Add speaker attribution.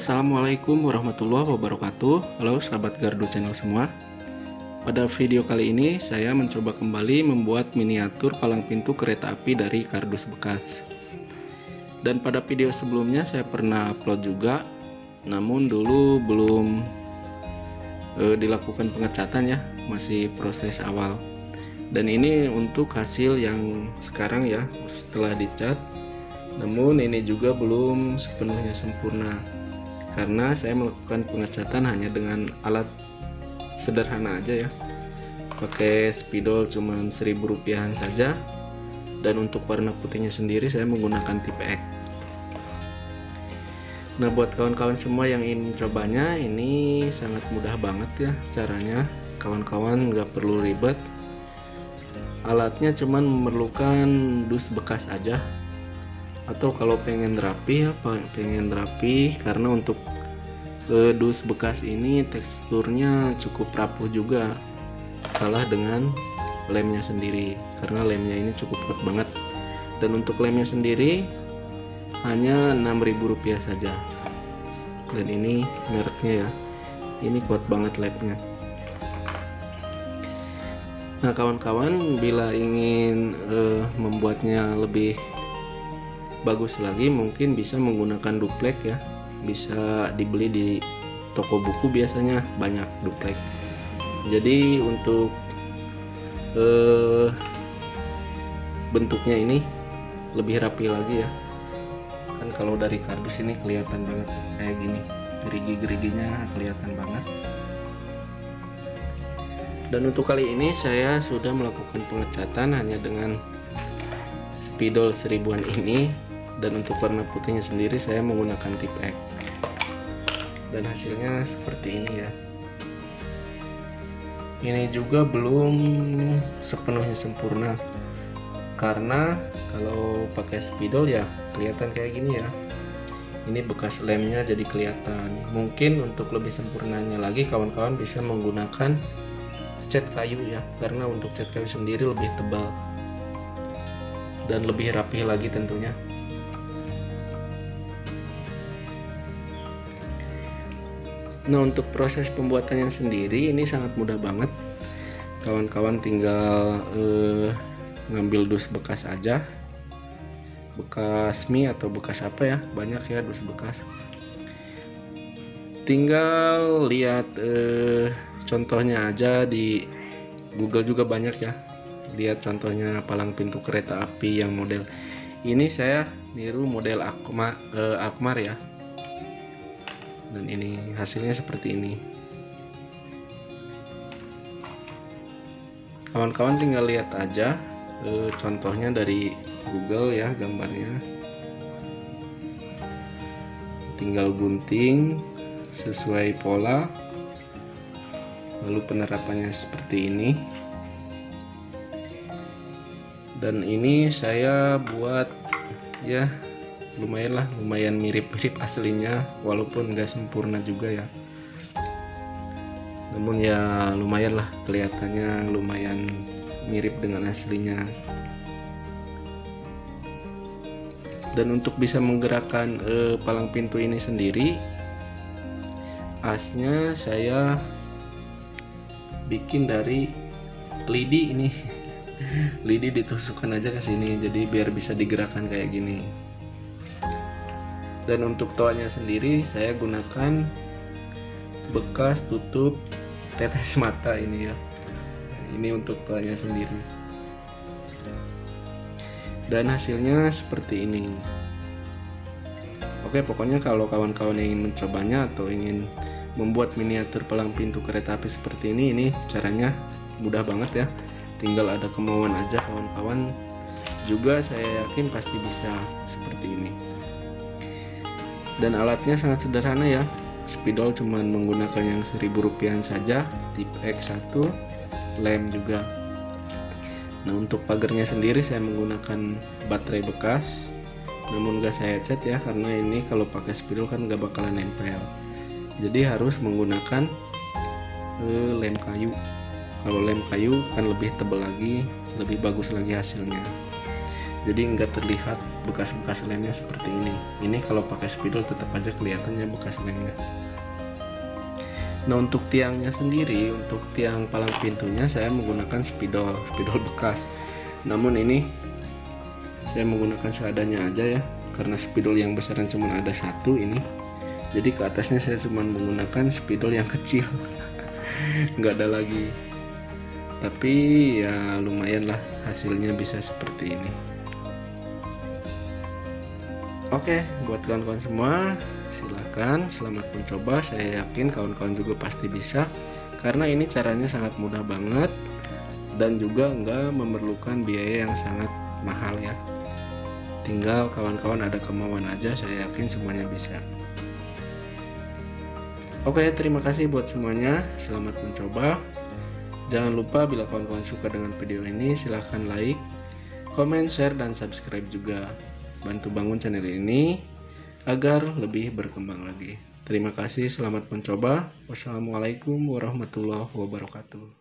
Speaker 1: Assalamualaikum warahmatullahi wabarakatuh. Halo sahabat Gardu channel semua. Pada video kali ini saya mencoba kembali membuat miniatur palang pintu kereta api dari kardus bekas. Dan pada video sebelumnya saya pernah upload juga, namun dulu belum dilakukan pengecatan ya, masih proses awal. Dan ini untuk hasil yang sekarang ya, setelah dicat. Namun ini juga belum sepenuhnya sempurna, karena saya melakukan pengecatan hanya dengan alat sederhana aja ya, pakai spidol cuman Rp1.000 saja. Dan untuk warna putihnya sendiri saya menggunakan tipe X. Nah, buat kawan-kawan semua yang ingin mencobanya, ini sangat mudah banget ya caranya. Kawan-kawan nggak perlu ribet, alatnya cuman memerlukan dus bekas aja. Atau kalau pengen rapi ya, karena untuk dus bekas ini teksturnya cukup rapuh juga, kalah dengan lemnya sendiri, karena lemnya ini cukup kuat banget. Dan untuk lemnya sendiri hanya Rp6.000 saja, dan ini mereknya ya, ini kuat banget lemnya. Nah kawan-kawan, bila ingin membuatnya lebih bagus lagi, mungkin bisa menggunakan duplek ya, bisa dibeli di toko buku, biasanya banyak duplek. Jadi untuk bentuknya ini lebih rapi lagi ya, kan kalau dari kardus ini kelihatan banget kayak gini, gerigi-geriginya kelihatan banget. Dan untuk kali ini saya sudah melakukan pengecatan hanya dengan spidol 1000-an ini. Dan untuk warna putihnya sendiri saya menggunakan tipe X, dan hasilnya seperti ini ya. Ini juga belum sepenuhnya sempurna, karena kalau pakai spidol ya kelihatan kayak gini ya, ini bekas lemnya jadi kelihatan. Mungkin untuk lebih sempurnanya lagi, kawan-kawan bisa menggunakan cat kayu ya, karena untuk cat kayu sendiri lebih tebal dan lebih rapi lagi tentunya. Nah, untuk proses pembuatannya sendiri ini sangat mudah banget. Kawan-kawan tinggal ngambil dus bekas aja, bekas mie atau bekas apa ya, banyak ya dus bekas. Tinggal lihat contohnya aja di Google, juga banyak ya. Lihat contohnya palang pintu kereta api yang model ini, saya niru model Alkmaar ya. Dan ini hasilnya seperti ini. Kawan-kawan tinggal lihat aja contohnya dari Google ya, gambarnya. Tinggal gunting sesuai pola, lalu penerapannya seperti ini. Dan ini saya buat ya lumayan mirip-mirip aslinya, walaupun nggak sempurna juga ya, namun ya lumayan lah, kelihatannya lumayan mirip dengan aslinya. Dan untuk bisa menggerakkan palang pintu ini sendiri, asnya saya bikin dari lidi ini. Lidi ditusukkan aja ke sini, jadi biar bisa digerakkan kayak gini. Dan untuk toanya sendiri saya gunakan bekas tutup tetes mata ini ya. Ini untuk toanya sendiri. Dan hasilnya seperti ini. Oke, pokoknya kalau kawan-kawan ingin mencobanya atau ingin membuat miniatur palang pintu kereta api seperti ini caranya mudah banget ya. Tinggal ada kemauan aja kawan-kawan. Juga saya yakin pasti bisa seperti ini. Dan alatnya sangat sederhana ya, spidol cuman menggunakan yang Rp1.000 saja, tipe X1, lem juga. Nah, untuk pagarnya sendiri saya menggunakan baterai bekas, namun gak saya cat ya, karena ini kalau pakai spidol kan gak bakalan nempel, jadi harus menggunakan lem kayu. Kalau lem kayu kan lebih tebal lagi, lebih bagus lagi hasilnya. jadi nggak terlihat bekas-bekas lemnya seperti ini. Ini kalau pakai spidol tetap aja kelihatannya bekas lemnya. Nah, untuk tiangnya sendiri, untuk tiang palang pintunya saya menggunakan spidol bekas. Namun ini saya menggunakan seadanya aja ya, karena spidol yang besaran cuma ada satu ini. Jadi ke atasnya saya cuma menggunakan spidol yang kecil, nggak ada lagi. Tapi ya lumayan lah hasilnya bisa seperti ini. Oke, buat kawan-kawan semua, silakan selamat mencoba. Saya yakin kawan-kawan juga pasti bisa, karena ini caranya sangat mudah banget dan juga nggak memerlukan biaya yang sangat mahal ya. Tinggal kawan-kawan ada kemauan aja, saya yakin semuanya bisa. Oke, terima kasih buat semuanya, selamat mencoba. Jangan lupa bila kawan-kawan suka dengan video ini, silahkan like, komen, share, dan subscribe juga. Bantu bangun channel ini agar lebih berkembang lagi. Terima kasih, selamat mencoba. Wassalamualaikum warahmatullahi wabarakatuh.